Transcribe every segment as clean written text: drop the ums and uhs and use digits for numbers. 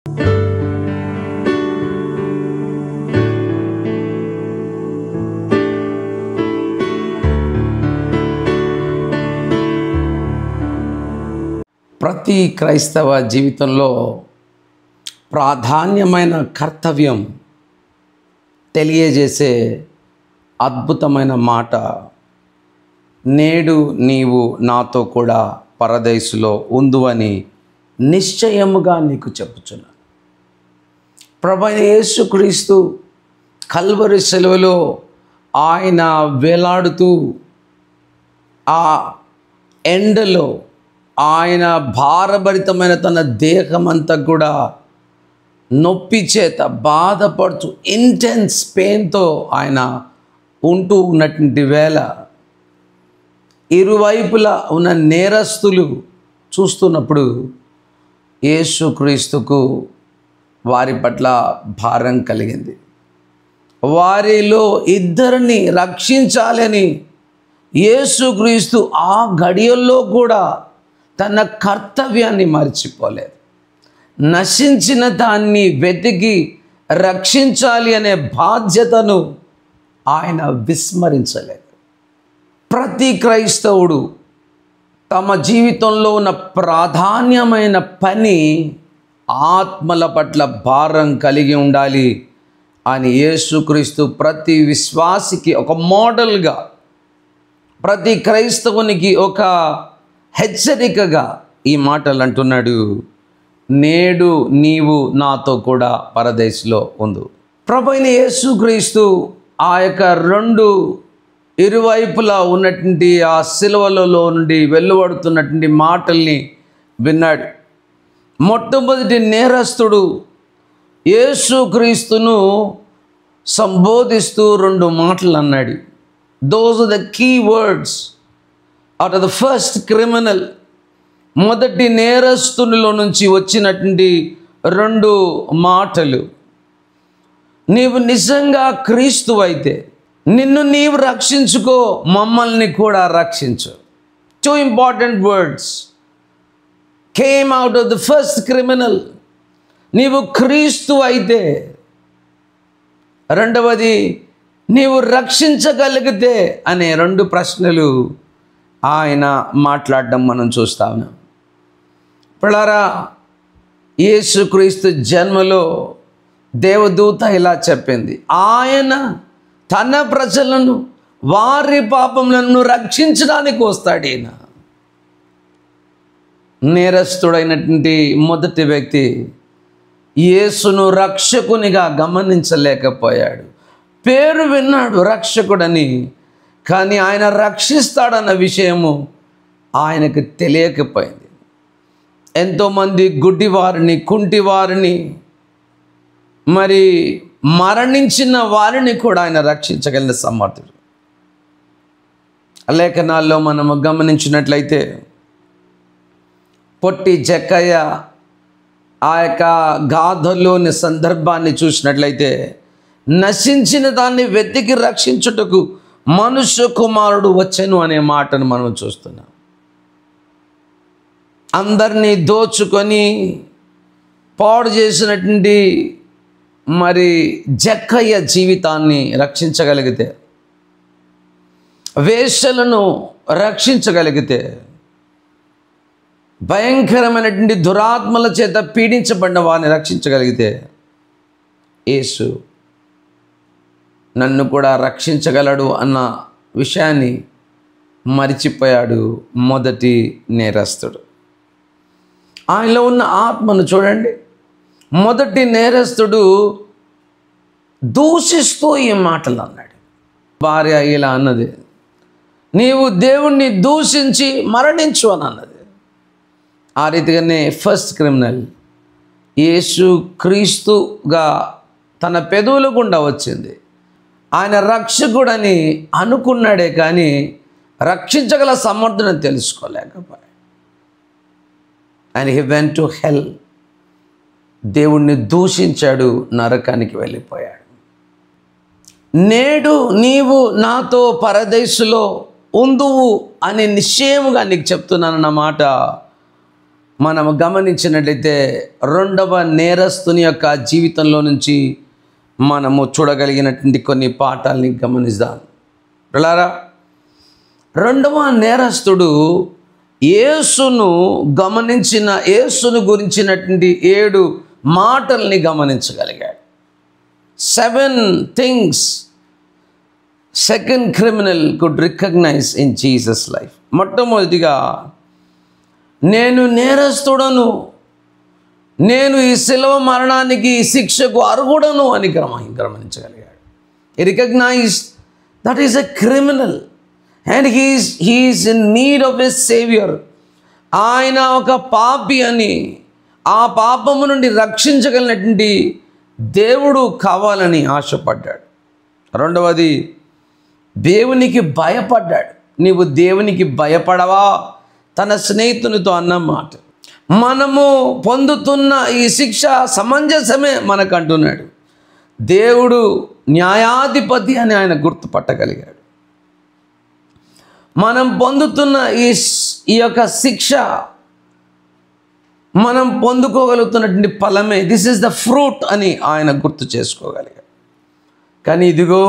ప్రతి క్రైస్తవ జీవితంలో ప్రాధాన్యమైన కర్తవ్యం తెలియజేసే అద్భుతమైన మాట, నేడు నీవు నాతో కూడా పరదేశులో ఉందువని నిశ్చయముగా నీకు చెప్పుచున్నాను. ప్రభువైన యేసుక్రీస్తు కల్వరి శిలువలో ఆయన వేలాడుతూ ఆ ఎండలో ఆయన భారభరితమైన తన దేహమంతా కూడా నొప్పి చేత బాధపడుతూ ఇంటెన్స్ పెయిన్తో ఆయన ఉంటూ ఉన్నటువంటి వేళ ఇరువైపులా ఉన్న నేరస్తులు చూస్తున్నప్పుడు యేసుక్రీస్తుకు వారి పట్ల భారం కలిగింది. వారిలో ఇద్దరిని రక్షించాలని యేసుక్రీస్తు ఆ గడియల్లో కూడా తన కర్తవ్యాన్ని మర్చిపోలేదు. నశించిన దాన్ని వెతికి రక్షించాలి అనే బాధ్యతను ఆయన విస్మరించలేదు. ప్రతి క్రైస్తవుడు తమ జీవితంలో ఉన్న ప్రాధాన్యమైన పని ఆత్మల పట్ల భారం కలిగి ఉండాలి అని యేసుక్రీస్తు ప్రతి విశ్వాసికి ఒక మోడల్గా, ప్రతి క్రైస్తవునికి ఒక హెచ్చరికగా ఈ మాటలు అంటున్నాడు. నేడు నీవు నాతో కూడా పరదేశంలో ఉండు. ప్రభువైన యేసుక్రీస్తు ఆ యొక్క రెండు ఇరువైపులా ఉన్నటువంటి ఆ సిలువలలో నుండి వెలువడుతున్నటువంటి మాటల్ని విన్నాడు. మొట్టమొదటి నేరస్తుడు యేసుక్రీస్తును సంబోధిస్తూ రెండు మాటలు అన్నాడు. Those are the key words out of the first criminal. మొదటి నేరస్తునిలో నుంచి వచ్చినటువంటి రెండు మాటలు, నీవు నిజంగా క్రీస్తు అయితే నిన్ను నీవు రక్షించుకో, మమ్మల్ని కూడా రక్షించు. Two important words came out of the first criminal. నీవు క్రీస్తు అయితే, రెండవది నీవు రక్షించగలిగితే అనే రెండు ప్రశ్నలు ఆయన మాట్లాడడం మనం చూస్తా ఉన్నాం. పిల్లరా, యేసుక్రీస్తు జన్మలో దేవదూత ఇలా చెప్పింది, ఆయన తన ప్రజలను వారి పాపములను రక్షించడానికి వస్తాడు. ఈయన నేరస్తుడైనటువంటి మొదటి వ్యక్తి యేసును రక్షకునిగా గమనించలేకపోయాడు. పేరు విన్నాడు రక్షకుడని, కానీ ఆయన రక్షిస్తాడన్న విషయము ఆయనకు తెలియకపోయింది. ఎంతోమంది గుడ్డివారిని, కుంటివారిని, మరి మరణించిన వారిని కూడా ఆయన రక్షించగలిగిన సమర్థుడు. లేఖనాల్లో మనము గమనించినట్లయితే పొట్టి జక్కయ్య ఆ యొక్క గాథలోని సందర్భాన్ని చూసినట్లయితే, నశించిన దాన్ని వెతికి రక్షించుటకు మనుష్య కుమారుడు వచ్చెను అనే మాటను మనం చూస్తున్నాం. అందరినీ దోచుకొని పాడు చేసినటువంటి మరి జక్కయ్య జీవితాన్ని రక్షించగలిగితే, వేశ్యలను రక్షించగలిగితే, భయంకరమైనటువంటి దురాత్మల చేత పీడించబడిన వారిని రక్షించగలిగితే, యేసు నన్ను కూడా రక్షించగలడు అన్న విషయాన్ని మరిచిపోయాడు మొదటి నేరస్తుడు. ఆయనలో ఉన్న ఆత్మను చూడండి. మొదటి నేరస్తుడు దూషిస్తూ ఈ మాటలు అన్నాడు. భార్య ఇలా అన్నది, నీవు దేవుణ్ణి దూషించి మరణించు అని అన్నది. ఆ రీతిగానే ఫస్ట్ క్రిమినల్ యేసు క్రీస్తుగా తన పెదవుల గుండా వచ్చింది. ఆయన రక్షకుడని అనుకున్నాడే కానీ రక్షించగల సమర్థన తెలుసుకోలేకపోయాడు. And he went to hell. దేవుణ్ణి దూషించాడు, నరకానికి వెళ్ళిపోయాడు. నేడు నీవు నాతో పరదేశులో ఉందువు అని నిశ్చయముగా నీకు చెప్తున్నానన్నమాట మనము గమనించినట్లయితే రెండవ నేరస్తుని యొక్క జీవితంలో నుంచి మనము చూడగలిగినటువంటి కొన్ని పాఠాలని గమనిద్దాం. పిల్లారా, రెండవ నేరస్తుడు యేసును గురించినటువంటి 7 మాటల్ని గమనించగలిగాడు. 7 things second criminal could recognize in Jesus' life. మొట్టమొదటిగా, నేను నేరస్తుడను, నేను ఈ శిలువ మరణానికి శిక్షకు అర్హుడను అని గమనించగలిగాడు. He recognized that he is a criminal and he is in need of a savior. ఆయన ఒక పాపి అని, ఆ పాపము నుండి రక్షించగలిగినటువంటి దేవుడు కావాలని ఆశపడ్డాడు. రెండవది, దేవునికి భయపడ్డాడు. నీవు దేవునికి భయపడవా? తన స్నేహితునితో అన్న మాట. మనము పొందుతున్న ఈ శిక్ష సమంజసమే మనకంటున్నాడు. దేవుడు న్యాయాధిపతి అని ఆయన గుర్తుపట్టగలిగాడు. మనం పొందుతున్న ఈ యొక్క శిక్ష మనం పొందుకోగలుగుతున్నటువంటి ఫలమే, దిస్ ఈజ్ ద ఫ్రూట్ అని ఆయన గుర్తు చేసుకోగలిగాడు. కానీ ఇదిగో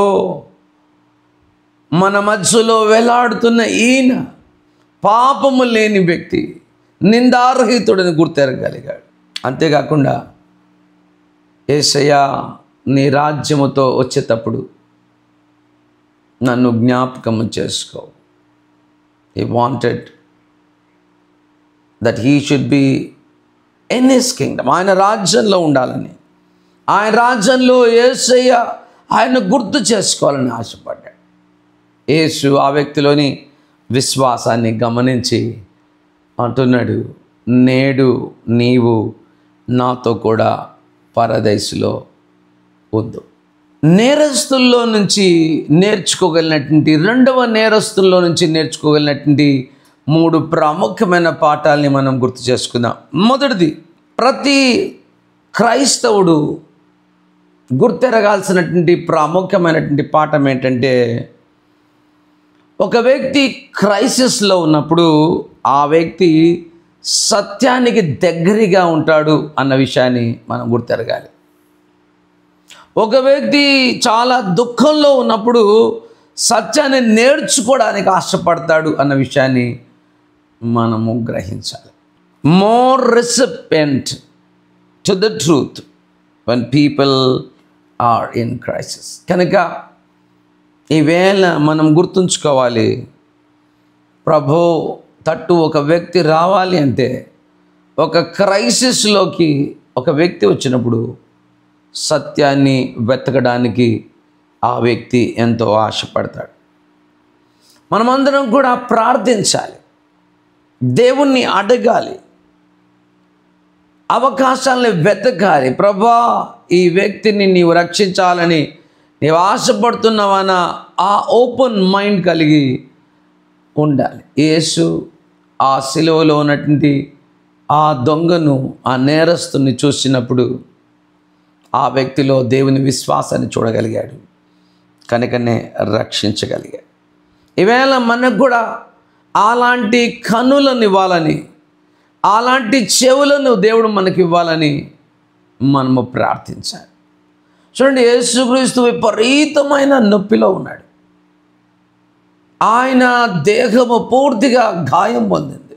మన మధ్యలో వేలాడుతున్న ఈయన పాపము లేని వ్యక్తి, నిందారహితుడని గుర్తెరగలిగాడు. అంతేకాకుండా, యేసయ్యా నీ రాజ్యముతో వచ్చేటప్పుడు నన్ను జ్ఞాపకము చేసుకో. He wanted that he should be in his kingdom. ఆయన రాజ్యంలో ఉండాలని, ఆయన రాజ్యంలో యేసయ్య ఆయన గుర్తు చేసుకోవాలని ఆశపడ్డాడు. యేసు ఆ వ్యక్తిలోని విశ్వాసాన్ని గమనించి అంటున్నాడు, నేడు నీవు నాతో కూడా పరదైసులో ఉండు. నేరస్తుల్లో నుంచి నేర్చుకోగలిగినటువంటి, రెండవ నేరస్తుల్లో నుంచి నేర్చుకోగలిగినటువంటి 3 ప్రాముఖ్యమైన పాఠాలని మనం గుర్తు చేసుకుందాం. మొదటిది, ప్రతి క్రైస్తవుడు గుర్తెరగాల్సినటువంటి ప్రాముఖ్యమైనటువంటి పాఠం ఏంటంటే, ఒక వ్యక్తి క్రైసిస్లో ఉన్నప్పుడు ఆ వ్యక్తి సత్యానికి దగ్గరగా ఉంటాడు అన్న విషయాన్ని మనం గుర్తెరగాలి. ఒక వ్యక్తి చాలా దుఃఖంలో ఉన్నప్పుడు సత్యాన్ని నేర్చుకోవడానికి ఆశపడతాడు అన్న విషయాన్ని మనము గ్రహించాలి. More recipient to the truth when people are in crisis. కనుక ఈవేళ మనం గుర్తుంచుకోవాలి, ప్రభు తట్టు ఒక వ్యక్తి రావాలి అంటే, ఒక క్రైసిస్లోకి ఒక వ్యక్తి వచ్చినప్పుడు సత్యాన్ని వెతకడానికి ఆ వ్యక్తి ఎంతో ఆశపడతాడు. మనమందరం కూడా ప్రార్థించాలి, దేవుణ్ణి అడగాలి, అవకాశాలను వెతకాలి. ప్రభా, ఈ వ్యక్తిని నీవు రక్షించాలని నీవు ఆశపడుతున్నావన్న ఆ ఓపెన్ మైండ్ కలిగి ఉండాలి. యేసు ఆ సిలువలో ఉన్నటువంటి ఆ దొంగను, ఆ నేరస్తుని చూసినప్పుడు ఆ వ్యక్తిలో దేవుని విశ్వాసాన్ని చూడగలిగాడు, కనుకనే రక్షించగలిగాడు. ఈవేళ మనకు కూడా అలాంటి కన్నులను ఇవ్వాలని, అలాంటి చెవులను దేవుడు మనకి ఇవ్వాలని మనము ప్రార్థించాలి. చూడండి, యేసుక్రీస్తు విపరీతమైన నొప్పిలో ఉన్నాడు. ఆయన దేహము పూర్తిగా గాయం పొందింది.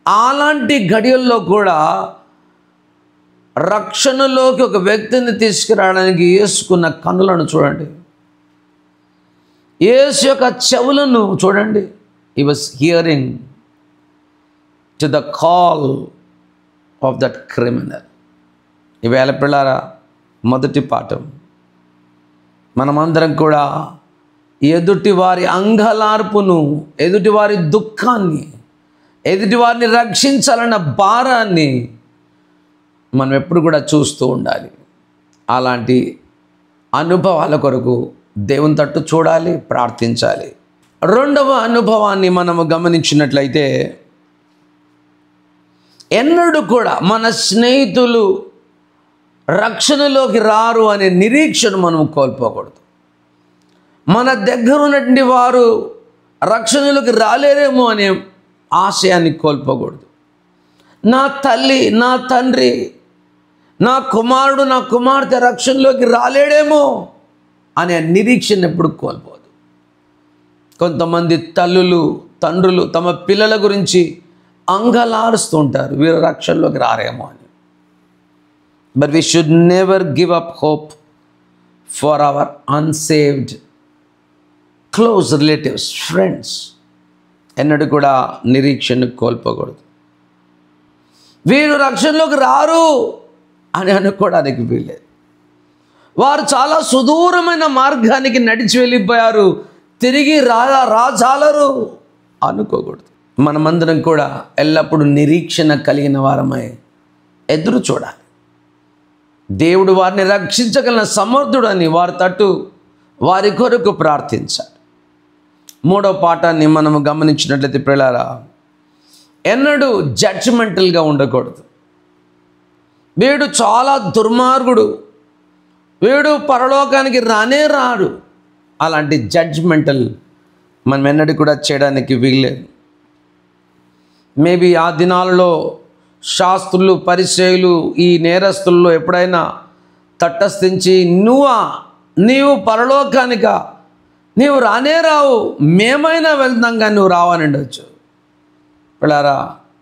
అలాంటి గడియల్లో కూడా రక్షణలోకి ఒక వ్యక్తిని తీసుకురావడానికి యేసుకున్న కన్నులను చూడండి, యేసు యొక్క చెవులను చూడండి. He was hearing to the call of that criminal. ఈవేళ పిల్లారా, మొదటి పాఠం, మనమందరం కూడా ఎదుటివారి అంగలార్పును, ఎదుటివారి దుఃఖాన్ని, ఎదుటివారిని రక్షించాలన్న భారాన్ని మనం ఎప్పుడు కూడా చూస్తూ ఉండాలి. అలాంటి అనుభవాల కొరకు దేవుని తట్టు చూడాలి, ప్రార్థించాలి. రెండవ అనుభవాన్ని మనము గమనించినట్లయితే, ఎన్నడూ కూడా మన స్నేహితులు రక్షణలోకి రారు అనే నిరీక్షను మనం కోల్పోకూడదు. మన దగ్గర ఉన్నటువంటి వారు రక్షణలోకి రాలేరేమో అనే ఆశయాన్ని కోల్పోకూడదు. నా తల్లి, నా తండ్రి, నా కుమారుడు, నా కుమార్తె రక్షణలోకి రాలేడేమో అనే నిరీక్షణ ఎప్పుడు కోల్పోదు. కొంతమంది తల్లులు, తండ్రులు తమ పిల్లల గురించి అంగలారుస్తూ ఉంటారు, వీరు రక్షణలోకి రారేమో అని. But we should never give up hope for hour unsaved close relatives, friends. ఎన్నడూ కూడా నిరీక్షణ కోల్పోకూడదు. వీరు రక్షణలోకి రారు అని అనుకోవడానికి వీల్లేదు. వారు చాలా సుదూరమైన మార్గానికి నడిచి వెళ్ళిపోయారు, తిరిగి రాజాలరు అనుకోకూడదు. మనమందరం కూడా ఎల్లప్పుడూ నిరీక్షణ కలిగిన వారమై ఎదురు చూడాలి. దేవుడు వారిని రక్షించగల సమర్థుడని వారి తట్టు వారి కొరకు ప్రార్థించాలి. మూడో పాఠాన్ని మనము గమనించినట్లయితే ప్రియులారా, ఎన్నడూ జడ్జిమెంటల్గా ఉండకూడదు. వీడు చాలా దుర్మార్గుడు, వీడు పరలోకానికి రానే రాడు, అలాంటి జడ్జిమెంటల్ మనం ఎన్నడూ కూడా చేయడానికి వీల్లేదు. మేబీ ఆ దినాలలో శాస్త్రులు, పరిచయులు ఈ నేరస్తుల్లో ఎప్పుడైనా తటస్థించి నీవు పరలోకానిక, నీవు రానే రావు, మేమైనా వెళ్తాం కానీ నువ్వు రావని ఉండొచ్చు. పిల్లారా,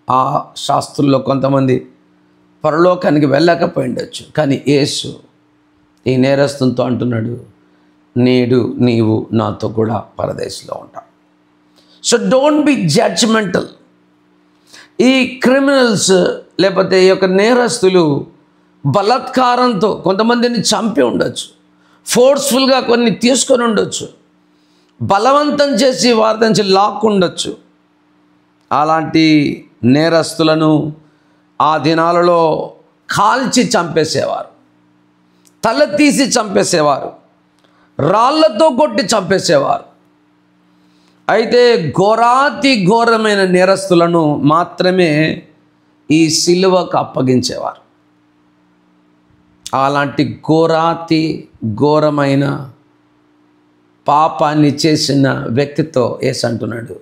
ఆ శాస్త్రుల్లో కొంతమంది పరలోకానికి వెళ్ళకపోయి ఉండొచ్చు, కానీ యేసు ఈ నేరస్తునితో అంటున్నాడు, నేడు నీవు నాతో కూడా పరదేశంలో ఉంటావు. So don't be judgemental. ఈ క్రిమినల్స్ లేకపోతే ఈ యొక్క నేరస్తులు బలాత్కారంతో కొంతమందిని చంపి ఉండొచ్చు, ఫోర్స్ఫుల్గా కొన్ని తీసుకొని ఉండొచ్చు, బలవంతం చేసి వారి నుంచి లాక్కుండొచ్చు. అలాంటి నేరస్తులను ఆ దినాలలో కాల్చి చంపేసేవారు, తల తీసి చంపేసేవారు, రాళ్లతో కొట్టి చంపేసేవారు. అయితే ఘోరాతి ఘోరమైన నేరస్తులను మాత్రమే ఈ సిలువకు అప్పగించేవారు. అలాంటి ఘోరాతి ఘోరమైన పాపాన్ని చేసిన వ్యక్తితో యేసు అంటున్నాడు,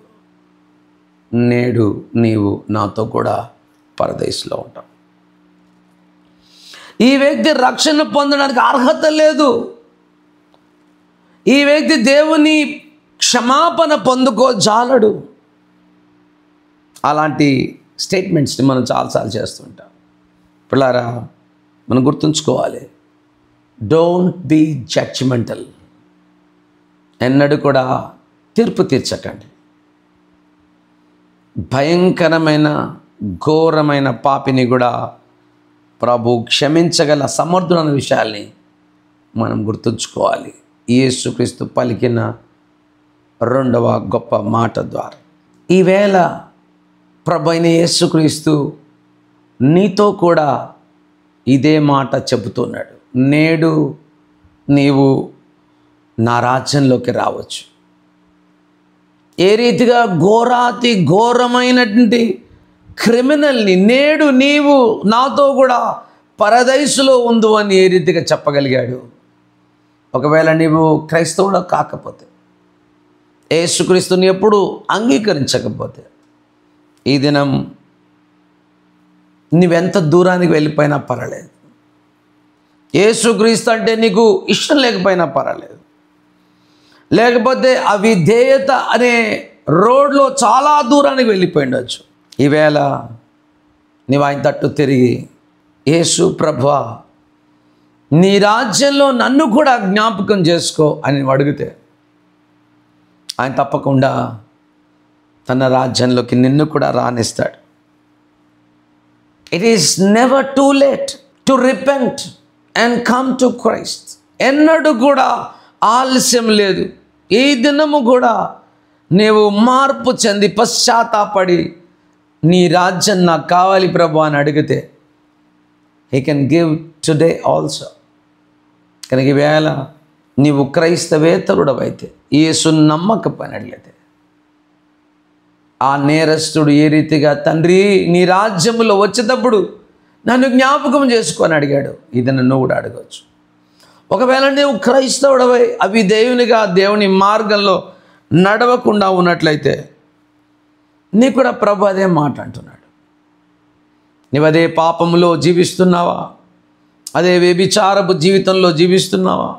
నేడు నీవు నాతో కూడా పరదేశంలో ఉంటావు. ఈ వ్యక్తి రక్షణ పొందడానికి అర్హత లేదు. ఈ వ్యక్తి దేవుని క్షమాపణ పొందుకోజాలడు. అలాంటి స్టేట్మెంట్స్ని మనం చాలాసార్లు చేస్తుంటాం. పిల్లారా, మనం గుర్తుంచుకోవాలి, డోంట్ బీ జడ్జిమెంటల్. ఎన్నడూ కూడా తీర్పు తీర్చకండి. భయంకరమైన ఘోరమైన పాపిని కూడా ప్రభు క్షమించగల సమర్థుడైన విషయాల్ని మనం గుర్తుంచుకోవాలి. యేసుక్రీస్తు పలికిన రెండవ గొప్ప మాట ద్వారా ఈవేళ ప్రభు అయిన యేసుక్రీస్తు నీతో కూడా ఇదే మాట చెబుతున్నాడు, నేడు నీవు నా రాజ్యంలోకి రావచ్చు. ఏ రీతిగా ఘోరాతి ఘోరమైనటువంటి క్రిమినల్ని నేడు నీవు నాతో కూడా పరదైసులో ఉండు అని ఏ రీతిగా చెప్పగలిగాడు. ఒకవేళ నీవు క్రైస్తవుడు కాకపోతే, యేసుక్రీస్తుని ఎప్పుడు అంగీకరించకపోతే, ఈ దినం నీవెంత దూరానికి వెళ్ళిపోయినా పర్వాలేదు, యేసుక్రీస్తు అంటే నీకు ఇష్టం లేకపోయినా పర్వాలేదు, లేకపోతే అవిధేయత అనే రోడ్లో చాలా దూరానికి వెళ్ళిపోయి ఉండొచ్చు, ఈవేళ నీవు ఆయన తట్టు తిరిగి యేసు ప్రభువా నీ రాజ్యంలో నన్ను కూడా జ్ఞాపకం చేసుకో అని అడిగితే ఆయన తప్పకుండా తన రాజ్యంలోకి నిన్ను కూడా రానిస్తాడు. It is never too late to repent and come to Christ. ఎన్నడూ కూడా ఆలస్యం లేదు. ఈ దినము కూడా నీవు మార్పు చెంది పశ్చాత్తాపడి నీ రాజ్యం నాకు కావాలి ప్రభు అని అడిగితే he can give today also. కనుక ఈవేళ నీవు క్రైస్తవేతరుడవైతే, యేసుని నమ్మకపోయినట్లయితే, ఆ నేరస్తుడు ఏ రీతిగా తండ్రి నీ రాజ్యములో వచ్చేటప్పుడు నన్ను జ్ఞాపకం చేసుకొని అడిగాడు, ఇది నన్ను కూడా అడగవచ్చు. ఒకవేళ నీవు క్రైస్తవుడవై అవిధేయునిగా దేవుని మార్గంలో నడవకుండా ఉన్నట్లయితే నీ కూడా ప్రభు అదే మాట అంటున్నాడు, నీవు అదే పాపములో జీవిస్తున్నావా? అదే వ్యభిచారపు జీవితంలో జీవిస్తున్నావా?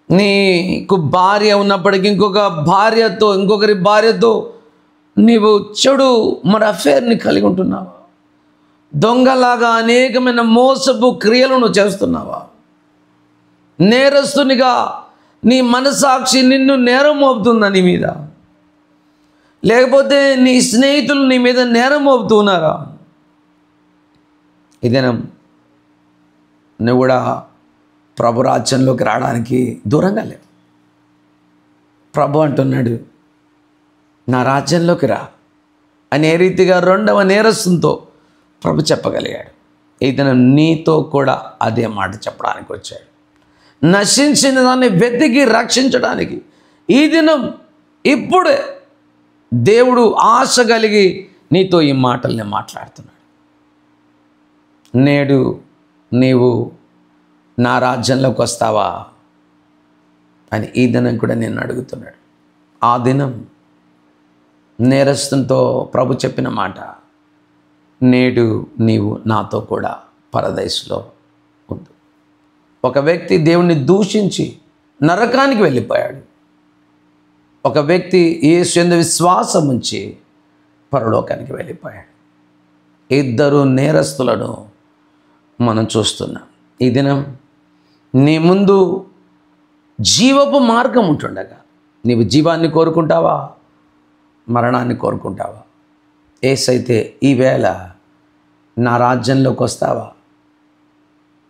నీకు భార్య ఉన్నప్పటికీ ఇంకొకరి భార్యతో నీవు చెడు అఫేర్ని కలిగి ఉంటున్నావా? దొంగలాగా అనేకమైన మోసపు క్రియలను చేస్తున్నావా? నేరస్తునిగా నీ మనసాక్షి నిన్ను నేరం మోపుతుందా నీ మీద? లేకపోతే నీ స్నేహితులు నీ మీద నేరం మోపుతున్నారా? ఇదేనా నువ్వు కూడా ప్రభు రాజ్యంలోకి రావడానికి దూరంగా లేవు. ప్రభు అంటున్నాడు, నా రాజ్యంలోకి రా అనే రీతిగా రెండవ నేరస్తునితో ప్రభు చెప్పగలిగాడు. ఇతను నీతో కూడా అదే మాట చెప్పడానికి వచ్చాడు. నశించిన దాన్ని వెతికి రక్షించడానికి ఈ దినం ఇప్పుడే దేవుడు ఆశ కలిగి నీతో ఈ మాటల్ని మాట్లాడుతున్నాడు. నేడు నీవు నా రాజ్యంలోకి వస్తావా అని ఈ దినం కూడా నేను అడుగుతున్నాడు. ఆ దినం నేరస్తునితో ప్రభు చెప్పిన మాట, నేడు నీవు నాతో కూడా పరదైస్లో ఉంది. ఒక వ్యక్తి దేవుణ్ణి దూషించి నరకానికి వెళ్ళిపోయాడు. ఒక వ్యక్తి యేసు యందు విశ్వాసం ఉంచి పరలోకానికి వెళ్ళిపోయాడు. ఇద్దరు నేరస్తులను మనం చూస్తున్నాం. ఈ దినం నీ ముందు జీవపు మార్గం ఉంటుండగా నీవు జీవాన్ని కోరుకుంటావా, మరణాన్ని కోరుకుంటావా? యేసైతే ఈవేళ నా రాజ్యంలోకి వస్తావా,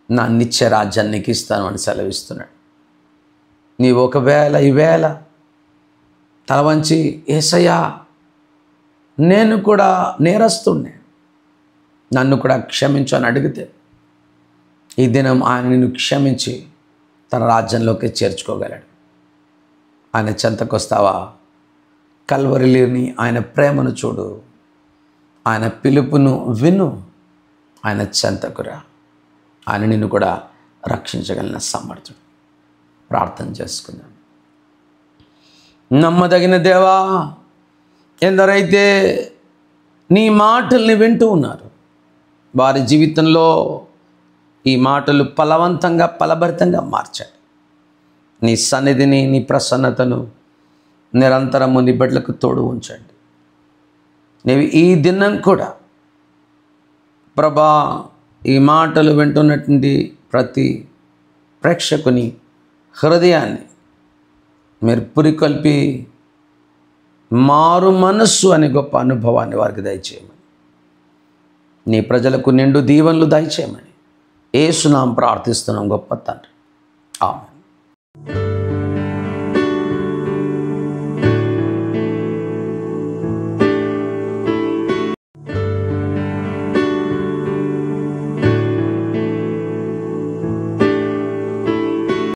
నా నిత్య రాజ్యాన్ని నీకు ఇస్తాను అని సెలవిస్తున్నాడు. నీవు ఒకవేళ ఈవేళ తల వంచి యేసయ్యా నేను కూడా నేరస్తున్నే, నన్ను కూడా క్షమించు అని అడిగితే ఈ దినం ఆయన నిన్ను క్షమించి తన రాజ్యంలోకి చేర్చుకోగలడు. ఆయన చెంతకు వస్తావా? కల్వరిలోని ఆయన ప్రేమను చూడు, ఆయన పిలుపును విను, ఆయన చెంతకురా. ఆయన నిన్ను కూడా రక్షించగలిగిన సమర్థుడు. ప్రార్థన చేసుకుందాం. నమ్మదగిన దేవా, ఎందరైతే నీ మాటల్ని వింటూ ఉన్నారు, వారి జీవితంలో ఈ మాటలు ఫలభరితంగా మార్చాడు. నీ సన్నిధిని, నీ ప్రసన్నతను నిరంతరము నీ బిడ్డలకు తోడు ఉంచండి. నీవు ఈ దినం కూడా ప్రభా ఈ మాటలు వింటున్నటువంటి ప్రతి ప్రేక్షకుని హృదయాన్ని మీరు పురికొల్పి మారు మనస్సు అనే గొప్ప అనుభవాన్ని వారికి దయచేయమని, నీ ప్రజలకు నిండు దీవెనలు దయచేయమని యేసునామమున ప్రార్థిస్తున్నాం గొప్ప తండ్రి. ఆమేన్.